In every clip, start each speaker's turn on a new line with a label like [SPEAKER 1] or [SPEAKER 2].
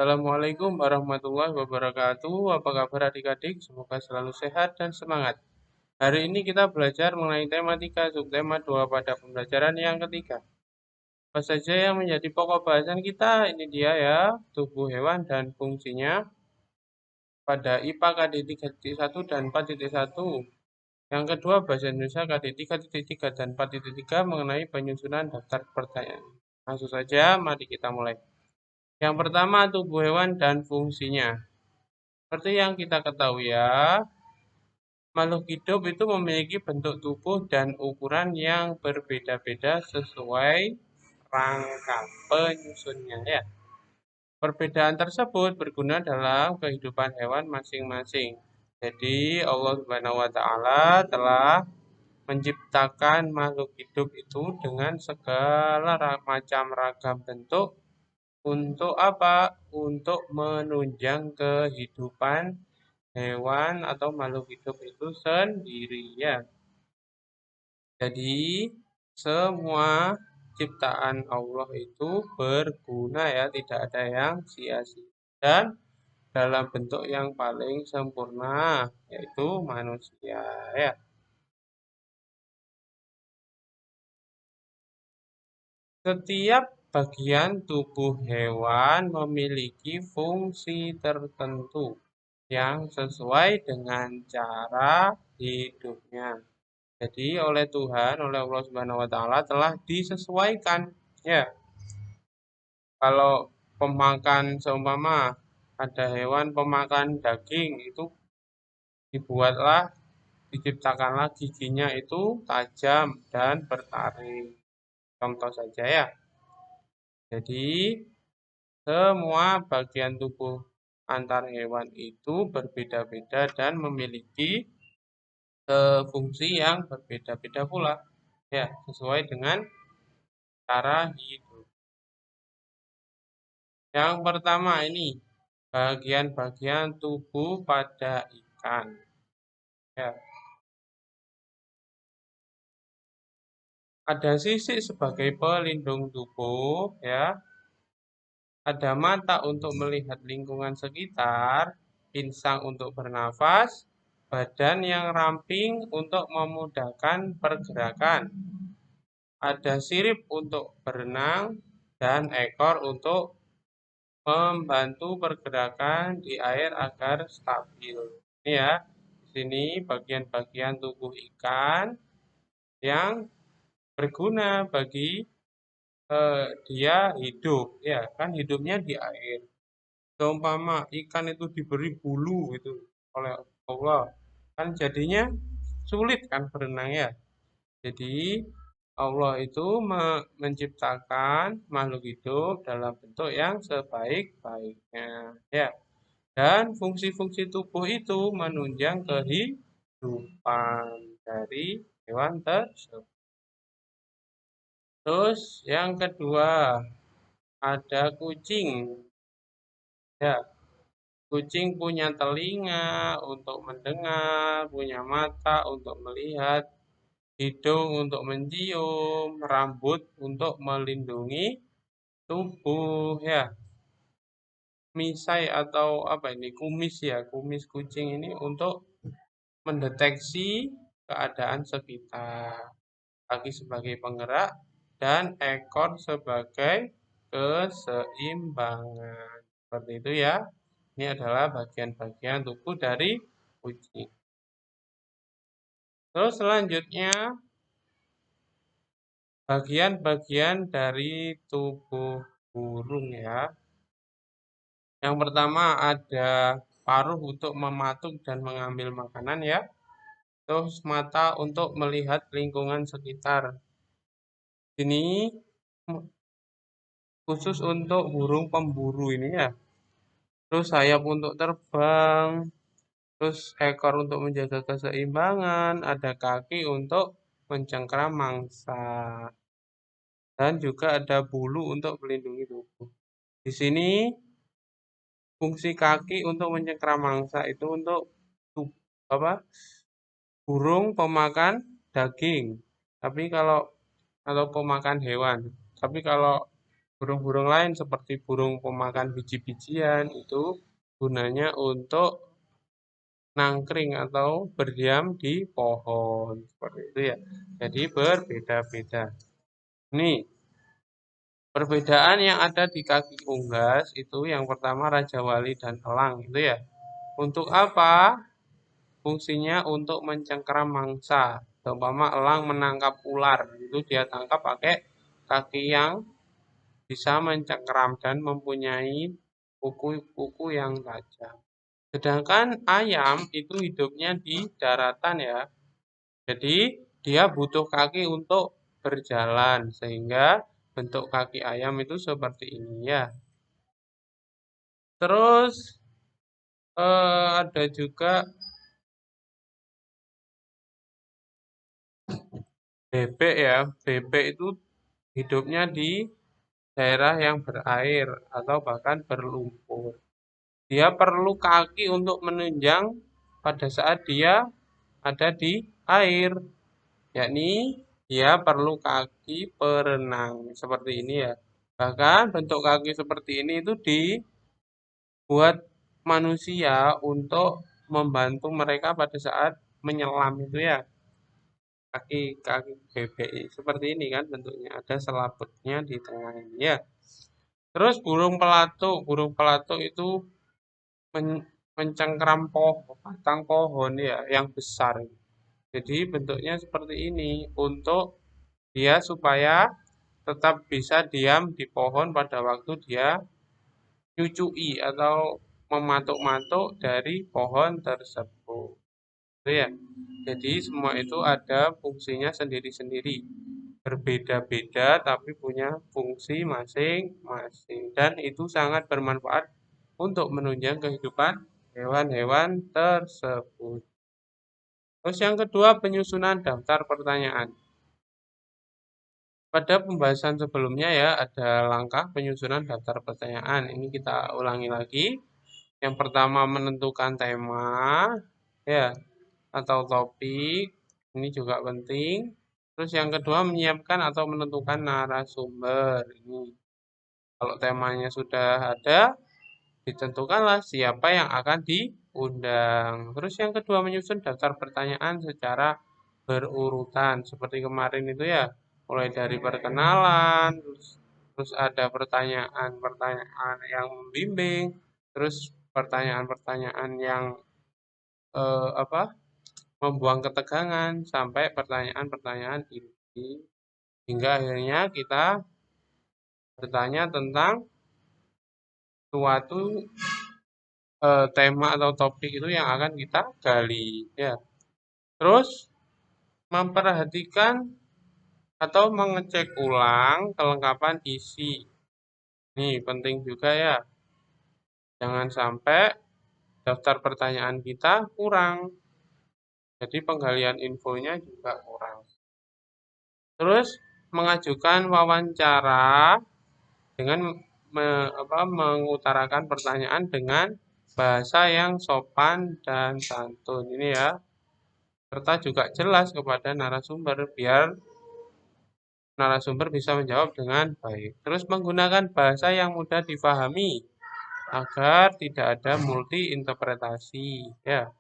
[SPEAKER 1] Assalamualaikum warahmatullahi wabarakatuh. Apa kabar adik-adik? Semoga selalu sehat dan semangat. Hari ini kita belajar mengenai tematika subtema 2 pada pembelajaran yang ketiga. Apa saja yang menjadi pokok bahasan kita? Ini dia ya, tubuh hewan dan fungsinya pada IPA KD 3.1 dan 4.1. Yang kedua, Bahasa Indonesia KD 3.3 dan 4.3 mengenai penyusunan daftar pertanyaan. Langsung saja, mari kita mulai. Yang pertama, tubuh hewan dan fungsinya. Seperti yang kita ketahui ya, makhluk hidup itu memiliki bentuk tubuh dan ukuran yang berbeda-beda sesuai rangka penyusunnya ya. Perbedaan tersebut berguna dalam kehidupan hewan masing-masing. Jadi Allah Subhanahu wa taala telah menciptakan makhluk hidup itu dengan segala macam ragam bentuk untuk apa? Untuk menunjang kehidupan hewan atau makhluk hidup itu sendiri ya. Jadi semua ciptaan Allah itu berguna ya, tidak ada yang sia-sia dan dalam bentuk yang paling sempurna yaitu manusia ya. Setiap bagian tubuh hewan memiliki fungsi tertentu yang sesuai dengan cara hidupnya. Jadi oleh Tuhan, oleh Allah Subhanahu wa taala telah disesuaikan. Ya, kalau pemakan seumpama ada hewan pemakan daging itu dibuatlah diciptakanlah giginya itu tajam dan bertaring. Contoh saja ya. Jadi semua bagian tubuh antar hewan itu berbeda-beda dan memiliki fungsi yang berbeda-beda pula. Ya, sesuai dengan cara hidup. Yang pertama ini bagian-bagian tubuh pada ikan. Ya, ada sisik sebagai pelindung tubuh, ya. Ada mata untuk melihat lingkungan sekitar, insang untuk bernafas, badan yang ramping untuk memudahkan pergerakan. Ada sirip untuk berenang dan ekor untuk membantu pergerakan di air agar stabil. Ini ya, di sini bagian-bagian tubuh ikan yang berguna bagi dia hidup, ya kan hidupnya di air. Seumpama ikan itu diberi bulu itu oleh Allah, kan jadinya sulit kan berenang ya. Jadi Allah itu menciptakan makhluk hidup dalam bentuk yang sebaik-baiknya ya. Dan fungsi-fungsi tubuh itu menunjang kehidupan dari hewan tersebut. Terus yang kedua ada kucing. Ya, kucing punya telinga untuk mendengar, punya mata untuk melihat, hidung untuk mencium, rambut untuk melindungi tubuh ya. Misai atau apa ini? Kumis ya, kumis kucing ini untuk mendeteksi keadaan sekitar. Kaki sebagai penggerak dan ekor sebagai keseimbangan. Seperti itu ya. Ini adalah bagian-bagian tubuh dari kucing. Terus selanjutnya bagian-bagian dari tubuh burung ya. Yang pertama ada paruh untuk mematuk dan mengambil makanan ya. Terus mata untuk melihat lingkungan sekitar. Ini khusus untuk burung pemburu ini ya. Terus sayap untuk terbang, terus ekor untuk menjaga keseimbangan, ada kaki untuk mencengkram mangsa, dan juga ada bulu untuk melindungi tubuh. Di sini fungsi kaki untuk mencengkram mangsa itu untuk apa? Burung pemakan daging. Tapi kalau atau pemakan hewan. Tapi kalau Burung-burung lain seperti burung pemakan biji-bijian itu gunanya untuk nangkring atau berdiam di pohon seperti itu ya. Jadi berbeda-beda. Nih, perbedaan yang ada di kaki unggas itu yang pertama Raja Wali dan elang itu ya. Untuk apa? Fungsinya untuk mencengkeram mangsa. Umpama elang menangkap ular, itu dia tangkap pakai kaki yang bisa mencengkeram dan mempunyai kuku-kuku yang tajam. Sedangkan ayam itu hidupnya di daratan ya. Jadi dia butuh kaki untuk berjalan sehingga bentuk kaki ayam itu seperti ini ya. Terus ada juga bebek ya. Bebek itu hidupnya di daerah yang berair atau bahkan berlumpur. Dia perlu kaki untuk menunjang pada saat dia ada di air, yakni dia perlu kaki perenang seperti ini ya. Bahkan bentuk kaki seperti ini itu dibuat manusia untuk membantu mereka pada saat menyelam itu ya. Kaki-kaki bebek seperti ini kan bentuknya, ada selaputnya di tengah ini ya. Terus burung pelatuk itu mencengkeram batang pohon ya yang besar. Jadi bentuknya seperti ini untuk dia supaya tetap bisa diam di pohon pada waktu dia nyucui atau mematuk-matuk dari pohon tersebut. Itu ya. Jadi semua itu ada fungsinya sendiri-sendiri. Berbeda-beda tapi punya fungsi masing-masing dan itu sangat bermanfaat untuk menunjang kehidupan hewan-hewan tersebut. Terus yang kedua penyusunan daftar pertanyaan. Pada pembahasan sebelumnya ya ada langkah penyusunan daftar pertanyaan. Ini kita ulangi lagi. Yang pertama menentukan tema ya atau topik. Ini juga penting. Terus yang kedua menyiapkan atau menentukan narasumber. Ini kalau temanya sudah ada, ditentukanlah siapa yang akan diundang. Terus yang kedua menyusun daftar pertanyaan secara berurutan seperti kemarin itu ya, mulai dari perkenalan, terus ada pertanyaan-pertanyaan yang membimbing, terus pertanyaan-pertanyaan yang apa? Membuang ketegangan sampai pertanyaan-pertanyaan inti hingga akhirnya kita bertanya tentang suatu tema atau topik itu yang akan kita gali ya. Terus memperhatikan atau mengecek ulang kelengkapan isi. Ini penting juga ya. Jangan sampai daftar pertanyaan kita kurang. Jadi penggalian infonya juga kurang. Terus mengajukan wawancara dengan mengutarakan pertanyaan dengan bahasa yang sopan dan santun. Ini ya. Serta juga jelas kepada narasumber biar narasumber bisa menjawab dengan baik. Terus menggunakan bahasa yang mudah difahami agar tidak ada multi interpretasi ya.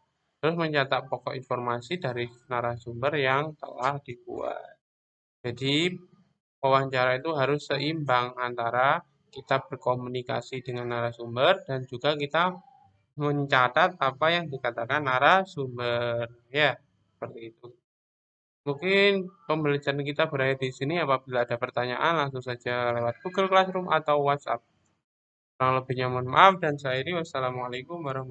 [SPEAKER 1] Terus mencatat pokok informasi dari narasumber yang telah dibuat. Jadi wawancara itu harus seimbang antara kita berkomunikasi dengan narasumber dan juga kita mencatat apa yang dikatakan narasumber ya seperti itu. Mungkin pembelajaran kita berakhir di sini. Apabila ada pertanyaan langsung saja lewat Google Classroom atau WhatsApp. Kurang lebihnya mohon maaf dan saya ini wassalamualaikum warahmatullahi wabarakatuh.